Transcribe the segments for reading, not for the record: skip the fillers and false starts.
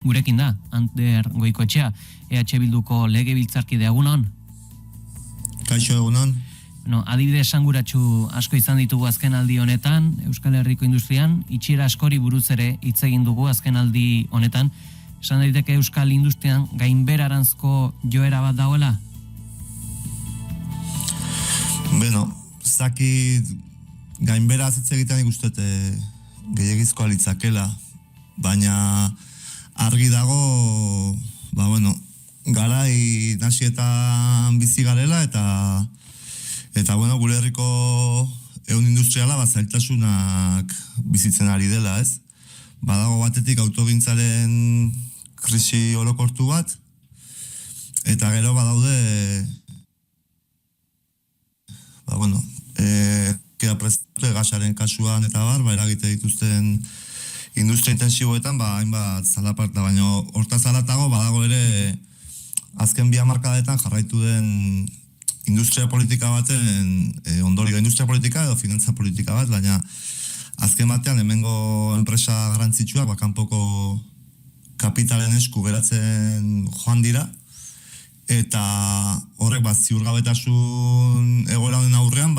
Gurekin da, Ander Goikoetxea, EH Bilduko legebiltzarkide egunon. Kaixo egunon. Adibide esanguratsu asko izan ditugu azken aldi honetan, Euskal Herriko industrian, itxiera askori buruz ere hitz egin dugu azken aldi honetan. Esan daiteke Euskal Industrian gainbeheraranzko joera bat dagoela? Zakit gainberaz hitz egitean ikustet gehiagizkoa litzakela, baina argi dago, garai nasietan bizi garela eta gure herriko ehun industriala zailtasunak bizitzen ari dela, ez? Badago batetik autogintzaren krisi orokortu bat, eta gero badaude gasaren kasuan eta eragite dituzten industria intensiboetan, hainbat zalaparta, baina hortaz alatago badago ere azken 2 hamarkadetan jarraitu den industria politika baten ondorio, industria politika edo finantza politika bat, baina azken batean hemengo enpresa garrantzitsuak kanpoko kapitalen esku geratzen joan dira, eta horrek ziurgabetasun egoera honen aurrean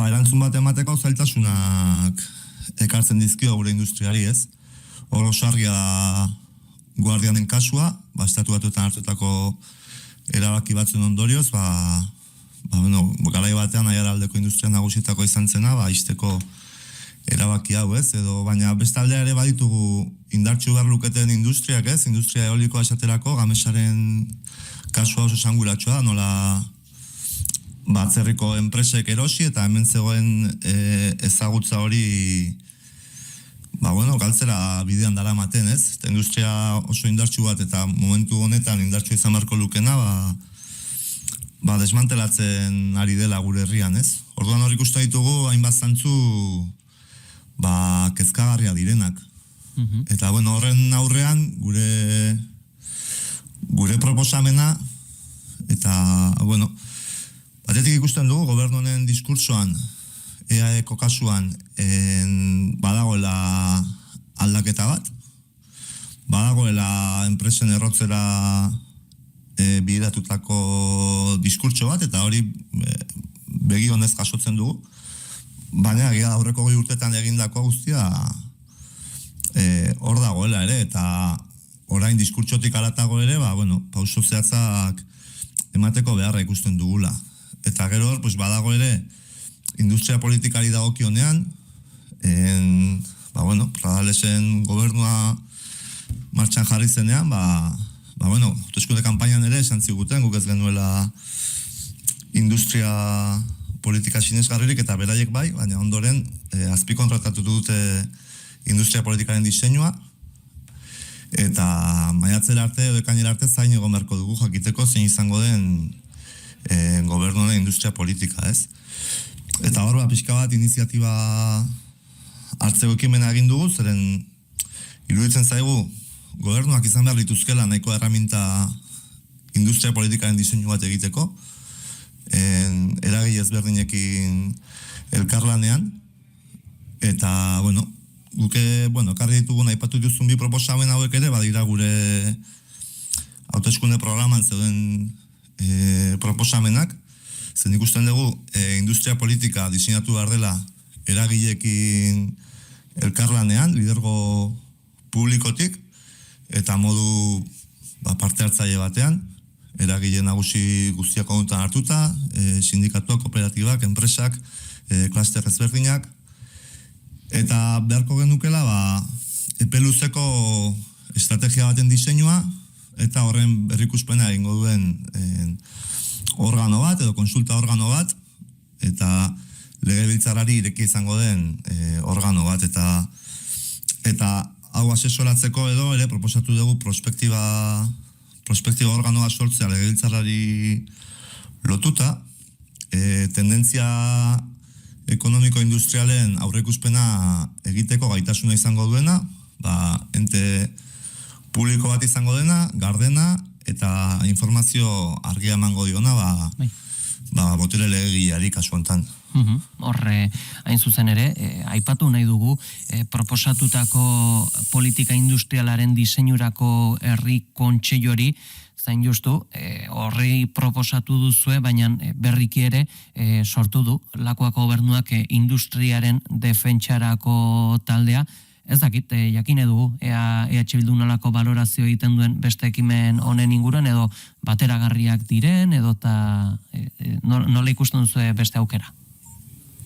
erantzun bat emateko zailtasunak ekartzen dizkio gure industriari, ez? Hor oso argia da Guardianen kasua, estatu batuetan hartutako erabaki batzuen ondorioz, garai batean aiaraldeko industria nagusietako izan zena, ixteko erabaki hau, ez? Baina bestaldea ere baditugu indartsu behar luketen industriak, ez? Industria eolikoa esaterako, Gamesaren kasua oso esanguratsua da, nola atzerriko enpresek erosi eta hemen zegoen ezagutza hori galtzera bidean dara ematen, ez? Industria oso indartsu bat eta momentu honetan indartsu izan beharko lukena desmantelatzen ari dela gure herrian, ez? Orduan hor ikusten ditugu hainbat zantzu kezkagarria direnak. Eta horren aurrean gure proposamena eta batetik ikusten dugu gobernu honen diskursoan EAEko kasuan badagoela aldaketa bat, badagoela enpresen errotzera bideratutako diskurtso bat, eta hori begi honez jasotzen dugu, baina aurreko 2 urtetan egindako guztia hor dagoela ere, eta orain diskurtsotik haratago ere, pauso zehatzak emateko beharra ikusten dugula. Eta gero hor, badago ere industria politikari dagokionean, Pradalesen gobernua martxan jarri zenean, hauteskunde kanpainan ere esan ziguten, guk ez genuela industria politika sinesgarririk eta beraiek bai, baina ondoren azpikontratatu dute industria politikaren diseinua, eta maiatzera arte edo ekainera arte zain egon beharko dugu jakiteko zein izango den gobernuaren industria politika, ez? Eta hor pixka bat iniziatiba hartzeko ekimena egin dugu, zeren iruditzen zaigu gobernuak izan behar lituzkela nahiko erraminta industria politikaren diseinu bat egiteko, eragile ezberdinekin elkarlanean, eta, guke, karri ditugu aipatu dituzun 2 proposamen hauek ere, badira gure hauteskunde programan zeuden proposamenak, zen ikusten dugu industria politika diseinatu behar dela eragileekin elkarlanean, lidergo publikotik, eta modu parte hartzaile batean, eragile nagusi guztiak kontutan hartuta, sindikatuak, kooperatibak, enpresak, klaster ezberdinak, eta beharko genukela epe luzeko estrategia baten diseinua, eta horren berrikuspena egingo duen organo bat, edo konsulta organo bat, eta legebiltzarrari ireki izango den organo bat, eta hau asesoratzeko edo ere proposatu dugu prospektiba organoa sortzea legebiltzarrari lotuta, tendentzia ekonomiko-industrialen aurreikuspena egiteko gaitasuna izango duena, ente publiko bat izango dena, gardena, eta informazio argia emango diona, botere legegileari kasu hontan. Horre, hain zuzen ere, aipatu nahi dugu, proposatutako politika industrialaren diseinurako herri kontseilori, zain justu, horri proposatu duzue, baina berriki ere sortu du, Lakuako gobernuak industriaren defentsarako taldea. Ez dakit, jakine dugu, EH Bildu nolako balorazio egiten duen beste ekimen honen inguruan, edo bateragarriak diren, edo nola ikusten duzue beste aukera?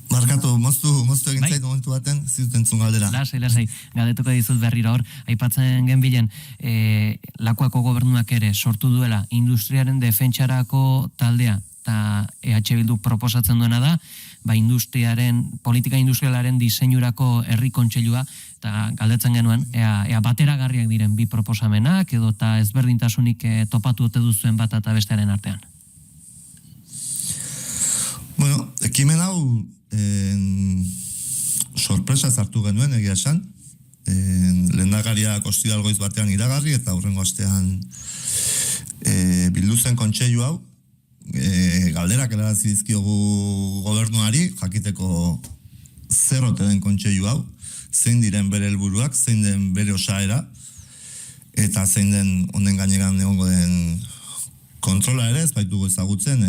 Markatu, moztu egin zait momentu baten, zidutentzun galdera. Lasai, galdetuko dizut berriro hor, aipatzen genbilen, Lakuako gobernuak ere sortu duela industriaren defentsarako taldea, eta EH Bildu proposatzen duena da, politika industrialaren diseinurako herri kontseilua, eta galdetzen genuen, ea bateragarriak diren bi proposamenak, edo eta ezberdintasunik topatu ote duzuen bat eta bestearen artean. Bueno, ekimen hau sorpresa zartu genuen egia esan. Lehendakariak Ostiral goiz batean iragarri eta hurrengo astean bildu zen kontseilu hau. Galderak helarazi dizkiogu gobernuari jakiteko zer ote den kontseilu hau, zein diren bere helburuak, zein den bere osaera eta zein den honen gainean egongo den kontrola ere, ez baitugu ezagutzen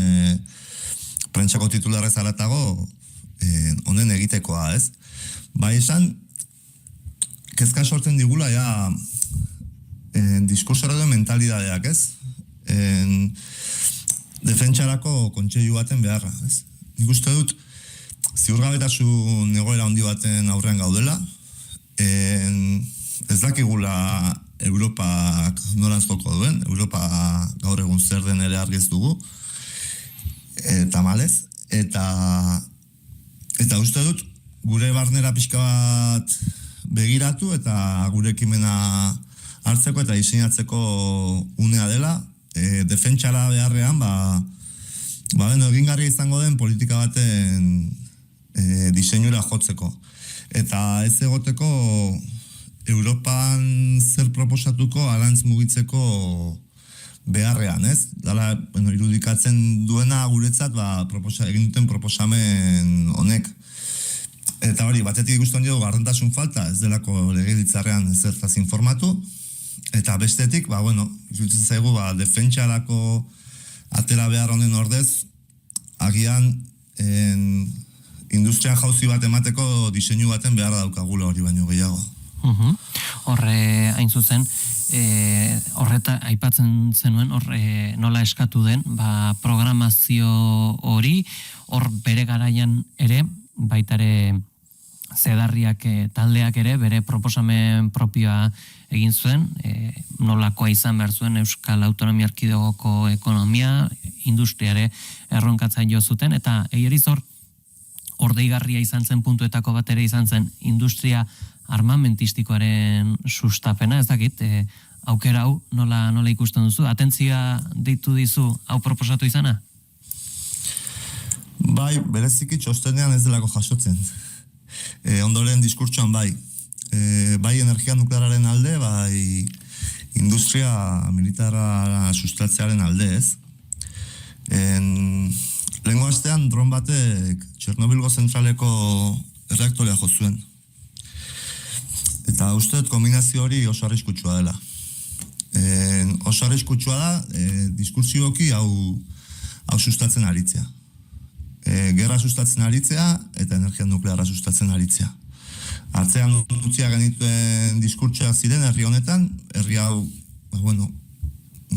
prentsako titularrez haratago honen egitekoa, ez? Bai esan, kezka sortzen digula diskursoa duen mentalidadeak, ez? Defentsarako kontseilu baten beharra, ez? Nik uste dut, ziurgabetasun egoera handi baten aurrean gaudela, ez dakigula Europak norantzkoko duen, Europa gaur egun zer den ere argi ez dugu, tamalez, eta uste dut, gure barnera pixka bat begiratu eta gure ekimena hartzeko eta diseinatzeko unea dela, defentsara beharrean, egingarria izango den politika baten diseinura jotzeko. Eta ez egoteko Europan zer proposatuko arantz mugitzeko beharrean, ez? Dala, irudikatzen duena guretzat egin duten proposamen honek. Eta hori, batetik ikusten dugu gardentasun falta, ez delako legebiltzarrean zertaz informatu, eta bestetik, iruditzen zaigu, defentsarako atera behar honen ordez, agian industrian jauzi bat emateko diseinu baten behar daukagula hori baino gehiago. Horre, hain zuzen, horreta aipatzen zenuen, nola eskatu den, programazio hori, hor bere garaian ere, baitare zedarriak taldeak ere, bere proposamen propioa egin zuen, nolakoa izan behar zuen Euskal Autonomia Erkidegoko ekonomia, industriare erronkatzen jo zuten, eta egeriz hor deigarria izan zen puntuetako bat ere izan zen industria armamentistikoaren sustapena, ez dakit, aukera hau nola ikusten duzu? Atentzia deitu dizu hau proposatu izana? Bai, bereziki txostenean ez delako jasotzen. Ondoren diskurtsoan bai energia nukleararen alde, bai industria militarra sustatzearen alde, ez? Lehengo astean dron batek Txernobilgo zentraleko erreaktorea jo zuen. Eta uste dut kombinazio hori oso arriskutsua dela. Oso arriskutsua da diskursioki hau sustatzen aritzea. Gerra sustatzen aritzea eta energia nuklearra sustatzen aritzea. Atzean utzia genituen diskurtsoak ziren herri honetan, herri hau,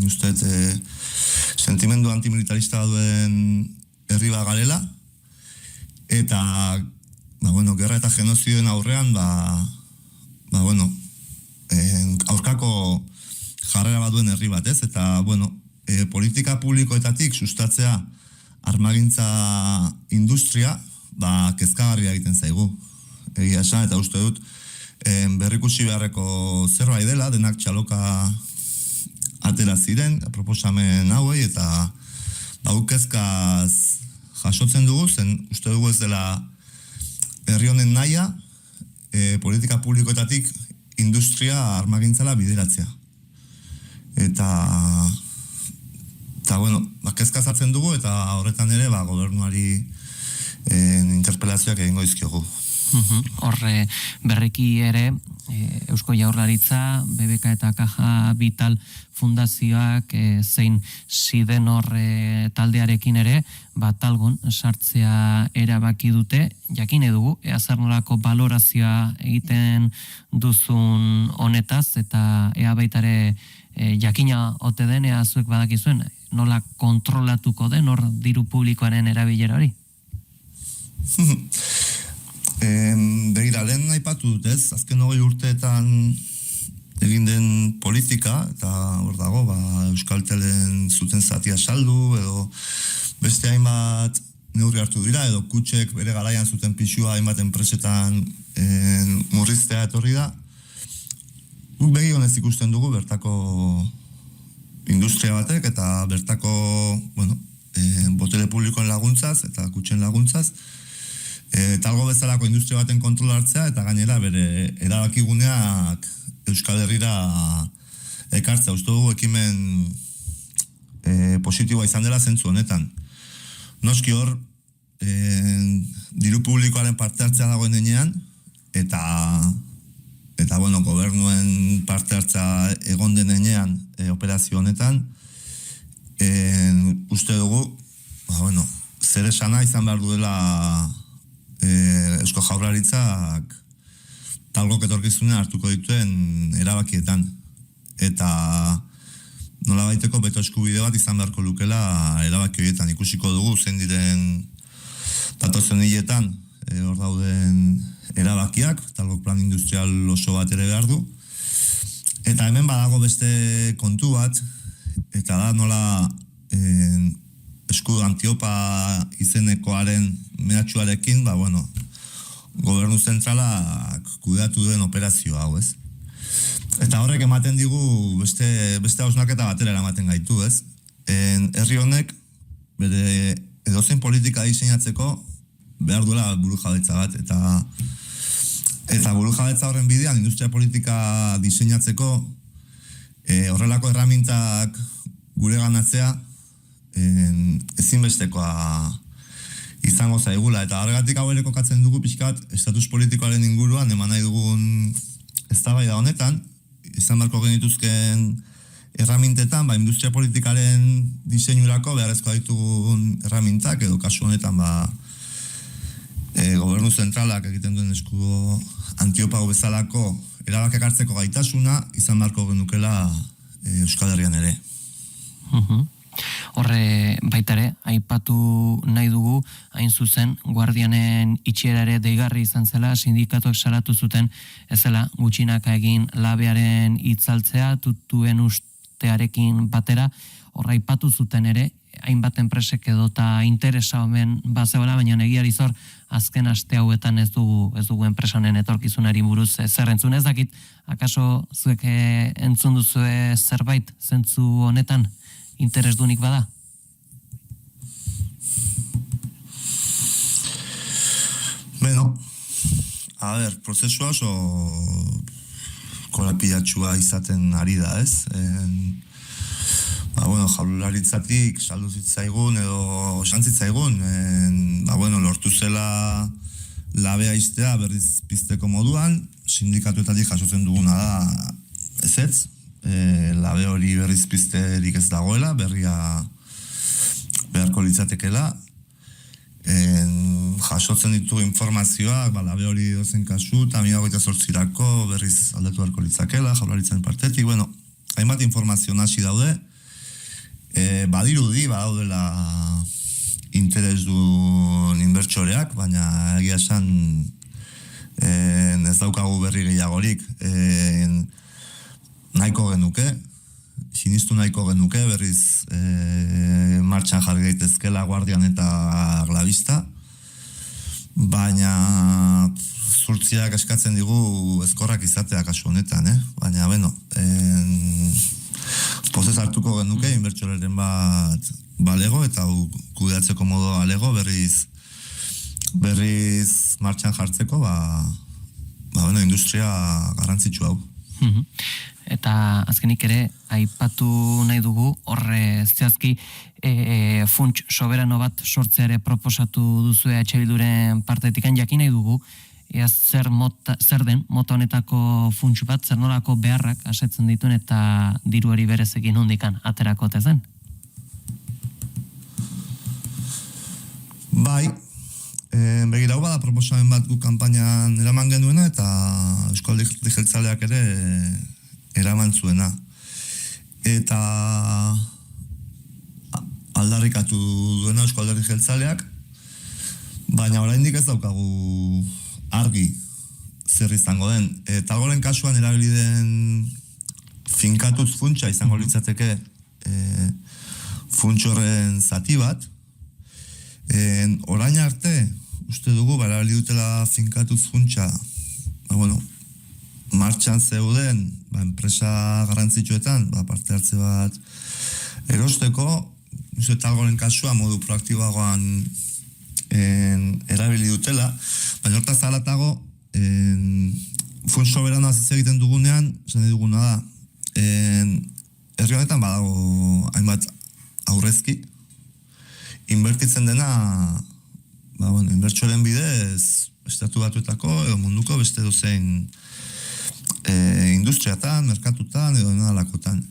uste sentimendu antimilitarista duen herri bat garela, eta gerra eta genozioen aurrean aurkako jarrera bat duen herri bat, ez? Eta, politika publikoetatik sustatzea armagintza industria, kezkagarria egiten zaigu. Egia esan, eta uste dut, berrikusi beharreko zerbait dela, denak txaloka atera ziren, proposamen hauei, eta guk kezkaz jasotzen dugu, zen uste dugu ez dela herri honen nahia, politika publikoetatik industria armagintzala bideratzea. Eta Eta, bueno, kezka sartzen dugu eta horretan ere gobernuari interpelazioak egingo dizkiogu. Horre berriki ere Eusko Jaurlaritza, BBK eta Caja Vital fundazioak zein Sidenor taldearekin ere talgon sartzea erabaki dute. Jakin dugu ea zer nolako balorazioa egiten duzun honetaz eta ea baita ere jakina ote den ea zuek badakizuen nola kontrolatuko den hor diru publikoaren erabilera hori. Begira, lehen aipatu dut ez, azken 20 urteetan egin den politika, eta hor dago, Euskaltelen zuten zatia saldu, edo beste hainbat neurri hartu dira, edo kutxek bere garaian zuten pixua hainbat enpresetan murriztea etorri da. Guk begi honez ikusten dugu bertako industria batek, eta bertako, botere publikoen laguntzaz, eta kutxen laguntzaz, talgo bezalako industria baten kontrol hartzea eta gainera bere erabakiguneak Euskal Herrira ekartzea. Uste dugu ekimen positiboa izan dela zentzu honetan. Noski hor, diru publikoaren parte hartzea dagoen denean eta gobernuen parte hartzea egon denean operazio honetan, uste dugu, zer esana izan behar duela Eusko Jaurlaritzak talgok etorkizunean hartuko dituen erabakietan. Eta nola baiteko beto eskubide bat izan beharko lukela erabaki horietan. Ikusiko dugu zein diren datozen hiletan hor dauden erabakiak, talgok plan industrial oso bat ere behar du. Eta hemen badago beste kontu bat, eta da nola eskudo Antiopa izenekoaren mehatxuarekin, gobernu zentralak kudeatu duen operazio hau, ez? Eta horrek ematen digu beste hausnarketa batera ematen gaitu, ez? Herri honek bere edozein politika diseinatzeko behar duela burujabetza bat, eta burujabetza horren bidean industria politika diseinatzeko horrelako erramintak gure ganatzea ezinbestekoa izango zaigula, eta horregatik hau ere kokatzen dugu pixkat estatus politikoaren inguruan eman nahi dugun eztabaida honetan, izan beharko genituzken erramintetan, industria politikaren diseinurako beharrezkoa ditugun erramintak, edo kasu honetan gobernu zentralak egiten duen eskudo Antiopa bezalako erabakiak hartzeko gaitasuna izan beharko genukela Euskal Herrian ere. Horre baitare, aipatu nahi dugu, hain zuzen, Guardianen itxiera ere deigarri izan zela, sindikatuak salatu zuten, ezela, gutxinaka egin labearen itzaltzea, tutuen ustearekin batera, horra aipatu zuten ere, hainbat enpresek edota interesa omen bazeola, baina egiari zor, azken aste hauetan ez dugu enpresanen etorkizunari buruz zer entzun. Ez dakit, akaso zuek entzun duzue zerbait zentzu honetan? Interesdunik bada? Prozesua oso korapilatxua izaten ari da, ez? Jaurlaritzatik saldu zitzaigun edo xantzitzaigun, lortu zela labea iztea berriz pizteko moduan, sindikatuetatik jasotzen duguna da ezetz, labe hori berriz pizterik ez dagoela, berria beharko litzatekela. Jasotzen ditugu informazioak, labe hori dozen kasu, eta 2028rako berriz aldatu beharko litzakela, Jaurlaritzaren partetik. Hainbat informazio nasi daude, badirudi badaudela interesdun inbertsoreak, baina egia esan ez daukagu berri gehiagorik. Nahiko genuke, sinistu nahiko genuke, berriz martxan jarri daitezkela Guardian eta Glavista, baina zurtziak eskatzen digu ezkorrak izatea kasu honetan, baina, pozez hartuko genuke, inbertsoreren bat balego, eta kudeatzeko modu balego, berriz martxan jartzeko, industria garrantzitsu hau. eta azkenik ere aipatu nahi dugu horre zehazki funts soberano bat sortzea ere proposatu duzu EH Bilduren partetikan, jakin nahi dugu ea zer den mota honetako funts bat, zer nolako beharrak asetzen dituen eta diruari berezekin hondikan aterako ote zen? Bai, begira hau bada proposamen bat guk kanpainan eraman genuena eta Eusko Alderdi Jeltzaleak ere eraman zuena. Eta aldarrikatu duena Eusko Alderdi Jeltzaleak, baina oraindik ez daukagu argi zer izango den. Eta goren kasuan erabili den finkatuz funtsa izango litzateke funts horren zati bat. Orain arte, uste dugu, erabili dutela finkatuz funtsa, martxan zeuden, enpresa garrantzitsuetan, parte hartze bat erosteko, uste talgoren kasua modu proaktiboagoan erabili dutela, baina hortaz alatago, funts soberanoaz hitz egiten dugunean, esan duguna da, herri honetan badago hainbat aurrezki, inbertitzen dena, inbertsioaren bidez, estatu batuetako edo munduko beste dozein industriatan, merkatutan edo denalakotan.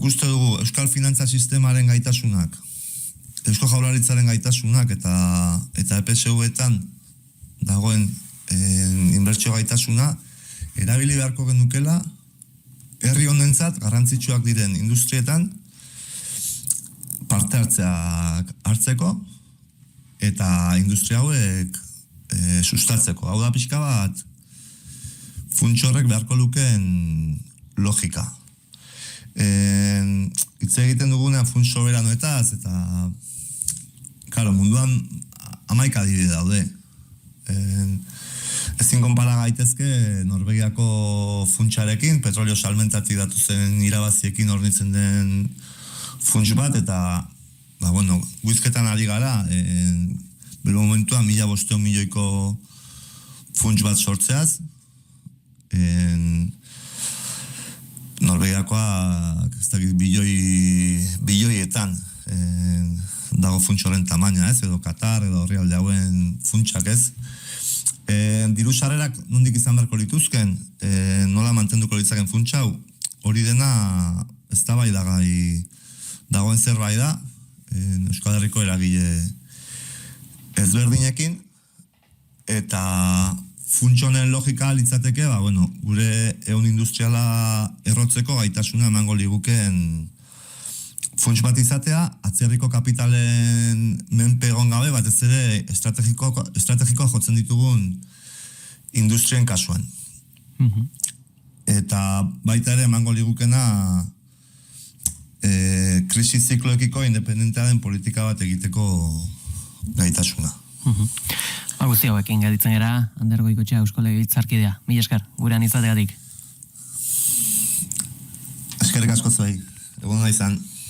Guste dugu, Euskal Finantza Sistemaren gaitasunak, Eusko Jaurlaritzaren gaitasunak eta EPSU-etan dagoen inbertsio gaitasuna erabili beharko genukela herri honentzat garrantzitsuak diren industrietan parte hartzeko eta industria hauek sustatzeko. Hau da pixka bat funts horrek beharko lukeen logika. Hitz egiten dugunean funts soberanoetaz eta munduan 11 adibide daude. Ezin konpara gaitezke Norvegiako funtsarekin, petrolio salmentatik datuzen irabaziekin hornitzen den funts bat, eta guizketan ari gara, bere momentuan 1.500 milioiko funts bat sortzeaz, Norvegiakoak ez dakit bilioietan dago funts horren tamaina, edo Katar, edo herrialde hauen funtsak ez. Diru sarrerak nondik izan beharko lituzken, nola mantenduko litzaken funtsa hau, hori dena eztabaidagai dagoen zerbait da, Euskal Herriko eragile ezberdinekin, eta funts honen logika litzateke, gure ehun industriala errotzeko gaitasuna emango liguken funts bat izatea, atzerriko kapitalen menpe egon gabe, batez ere estrategikoa jotzen ditugun industrien kasuan. Eta baita ere emango ligukena krisi zikloekiko independentea den politika bat egiteko gaitasuna. Guzti hauekin gelditzen gara, Ander Goikoetxea Eusko Legebiltzarkidea. Mila esker, gurean izateagatik. Eskerrik asko zuei, egun da izan.